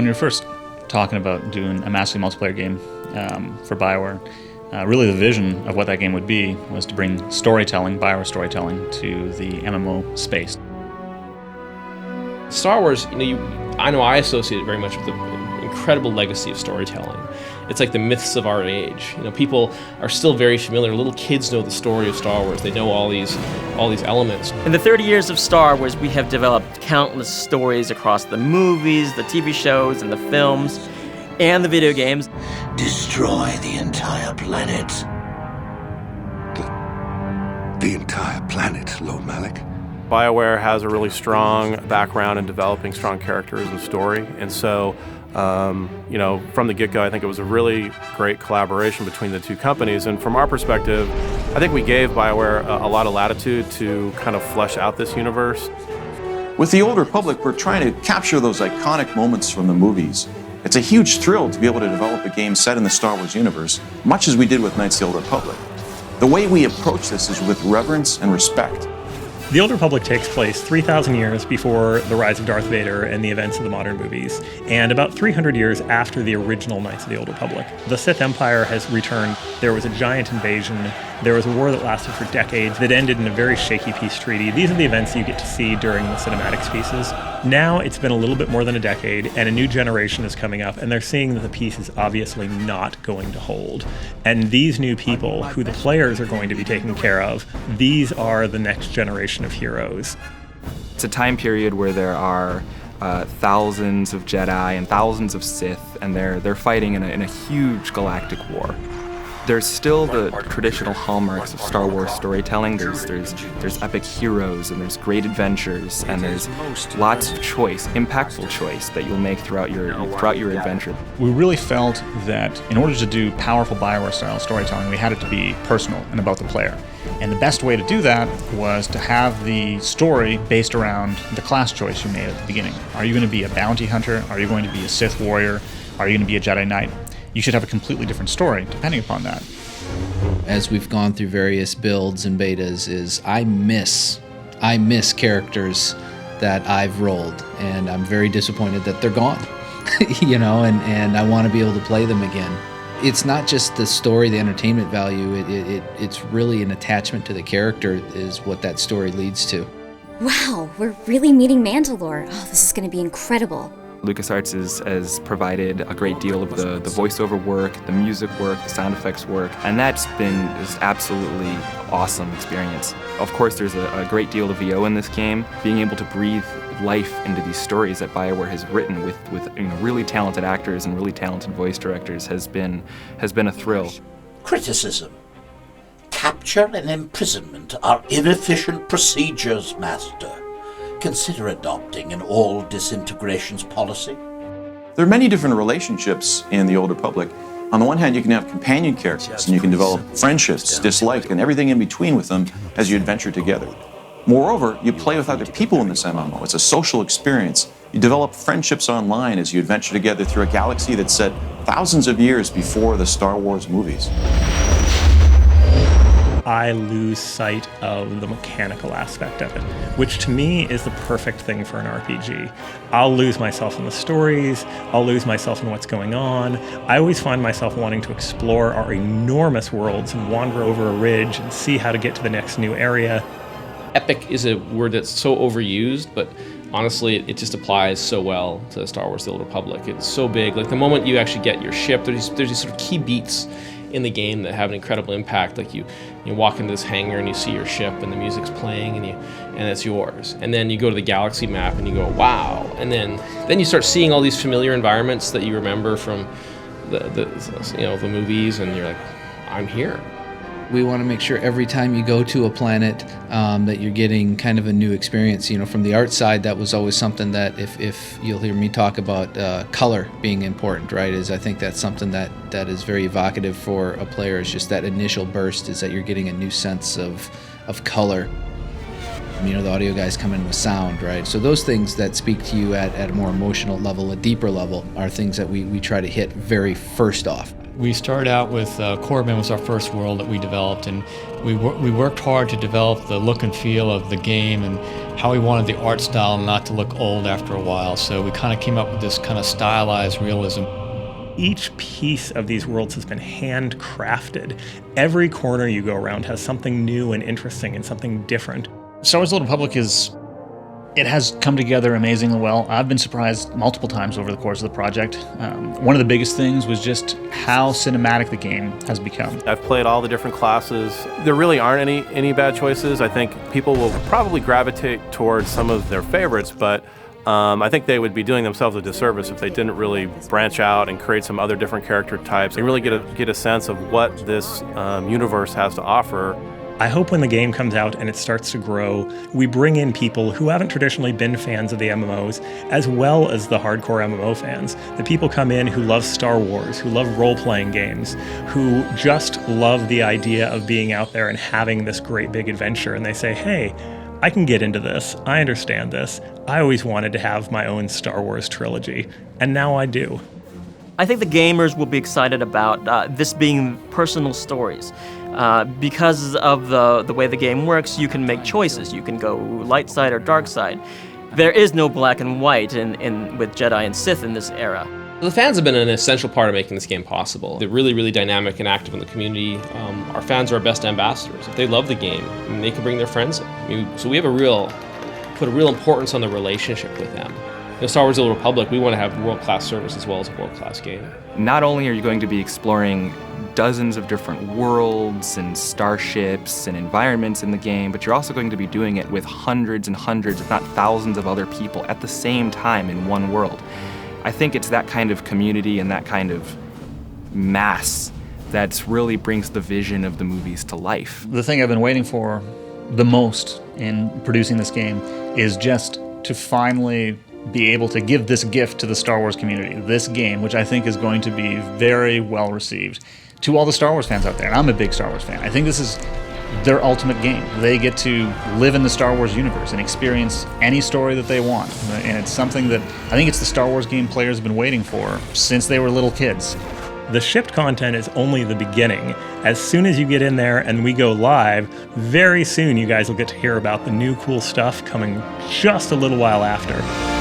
we were first talking about doing a massively multiplayer game for BioWare, really the vision of what that game would be was to bring storytelling, BioWare storytelling, to the MMO space. Star Wars, I know I associate it very much with the incredible legacy of storytelling. It's like the myths of our age. People are still very familiar. Little kids know the story of Star Wars. They know all these elements. In the 30 years of Star Wars, we have developed countless stories across the movies, the TV shows, and the films, and the video games. Destroy the entire planet. The entire planet, Lord Malik. BioWare has a really strong background in developing strong characters and story, and so from the get-go, I think it was a really great collaboration between the two companies. And from our perspective, I think we gave BioWare a lot of latitude to kind of flesh out this universe. With the Old Republic, we're trying to capture those iconic moments from the movies. It's a huge thrill to be able to develop a game set in the Star Wars universe, much as we did with Knights of the Old Republic. The way we approach this is with reverence and respect. The Old Republic takes place 3,000 years before the rise of Darth Vader and the events of the modern movies, and about 300 years after the original Knights of the Old Republic. The Sith Empire has returned. There was a giant invasion. There was a war that lasted for decades that ended in a very shaky peace treaty. These are the events you get to see during the cinematics pieces. Now it's been a little bit more than a decade, and a new generation is coming up, and they're seeing that the peace is obviously not going to hold. And these new people, who the players are going to be taking care of, these are the next generation of heroes. It's a time period where there are thousands of Jedi and thousands of Sith, and they're fighting in a huge galactic war. There's still the traditional hallmarks of Star Wars storytelling. There's epic heroes, and there's great adventures, and there's lots of choice, impactful choice that you'll make throughout your adventure. We really felt that in order to do powerful BioWare-style storytelling, we had it to be personal and about the player. And the best way to do that was to have the story based around the class choice you made at the beginning. Are you going to be a bounty hunter? Are you going to be a Sith warrior? Are you going to be a Jedi Knight? You should have a completely different story depending upon that. As we've gone through various builds and betas, I miss characters that I've rolled, and I'm very disappointed that they're gone. And I want to be able to play them again. It's not just the story, the entertainment value, it's really an attachment to the character is what that story leads to. Wow, we're really meeting Mandalore. Oh, this is going to be incredible. LucasArts has provided a great deal of the voiceover work, the music work, the sound effects work, and that's been this absolutely awesome experience. Of course, there's a great deal of VO in this game. Being able to breathe life into these stories that BioWare has written with really talented actors and really talented voice directors has been a thrill. Criticism. Capture and imprisonment are inefficient procedures, Master. Consider adopting an all disintegrations policy. There are many different relationships in the Old Republic. On the one hand, you can have companion characters, and you can develop friendships, dislike, and everything in between with them as you adventure together. Moreover, you play with other people in this MMO. It's a social experience. You develop friendships online as you adventure together through a galaxy that's set thousands of years before the Star Wars movies. I lose sight of the mechanical aspect of it, which to me is the perfect thing for an RPG. I'll lose myself in the stories, I'll lose myself in what's going on. I always find myself wanting to explore our enormous worlds and wander over a ridge and see how to get to the next new area. Epic is a word that's so overused, but honestly, it just applies so well to Star Wars: The Old Republic. It's so big. Like the moment you actually get your ship, there's these sort of key beats in the game that have an incredible impact. Like you walk into this hangar and you see your ship and the music's playing and it's yours. And then you go to the galaxy map and you go, wow. And then you start seeing all these familiar environments that you remember from the movies, and you're like, I'm here. We want to make sure every time you go to a planet that you're getting kind of a new experience. From the art side, that was always something that if you'll hear me talk about color being important, right, is I think that's something that is very evocative for a player. It's just that initial burst is that you're getting a new sense of color. The audio guys come in with sound, right? So those things that speak to you at a more emotional level, a deeper level, are things that we try to hit very first off. We started out with Corbin was our first world that we developed, and we worked hard to develop the look and feel of the game and how we wanted the art style not to look old after a while. So we kind of came up with this kind of stylized realism. Each piece of these worlds has been handcrafted. Every corner you go around has something new and interesting and something different. Star Wars: The Old Republic it has come together amazingly well. I've been surprised multiple times over the course of the project. One of the biggest things was just how cinematic the game has become. I've played all the different classes. There really aren't any bad choices. I think people will probably gravitate towards some of their favorites, but I think they would be doing themselves a disservice if they didn't really branch out and create some other different character types and really get a sense of what this universe has to offer. I hope when the game comes out and it starts to grow, we bring in people who haven't traditionally been fans of the MMOs, as well as the hardcore MMO fans. The people come in who love Star Wars, who love role-playing games, who just love the idea of being out there and having this great big adventure, and they say, hey, I can get into this. I understand this. I always wanted to have my own Star Wars trilogy, and now I do. I think the gamers will be excited about this being personal stories. Because of the way the game works, you can make choices. You can go light side or dark side. There is no black and white with Jedi and Sith in this era. The fans have been an essential part of making this game possible. They're really, really dynamic and active in the community. Our fans are our best ambassadors. If they love the game, they can bring their friends in. So we have put a real importance on the relationship with them. Star Wars: The Old Republic, we want to have world-class service as well as a world-class game. Not only are you going to be exploring dozens of different worlds and starships and environments in the game, but you're also going to be doing it with hundreds and hundreds, if not thousands of other people at the same time in one world. I think it's that kind of community and that kind of mass that really brings the vision of the movies to life. The thing I've been waiting for the most in producing this game is just to finally be able to give this gift to the Star Wars community, this game, which I think is going to be very well received to all the Star Wars fans out there. And I'm a big Star Wars fan. I think this is their ultimate game. They get to live in the Star Wars universe and experience any story that they want. And it's something that I think it's the Star Wars game players have been waiting for since they were little kids. The shipped content is only the beginning. As soon as you get in there and we go live, very soon you guys will get to hear about the new cool stuff coming just a little while after.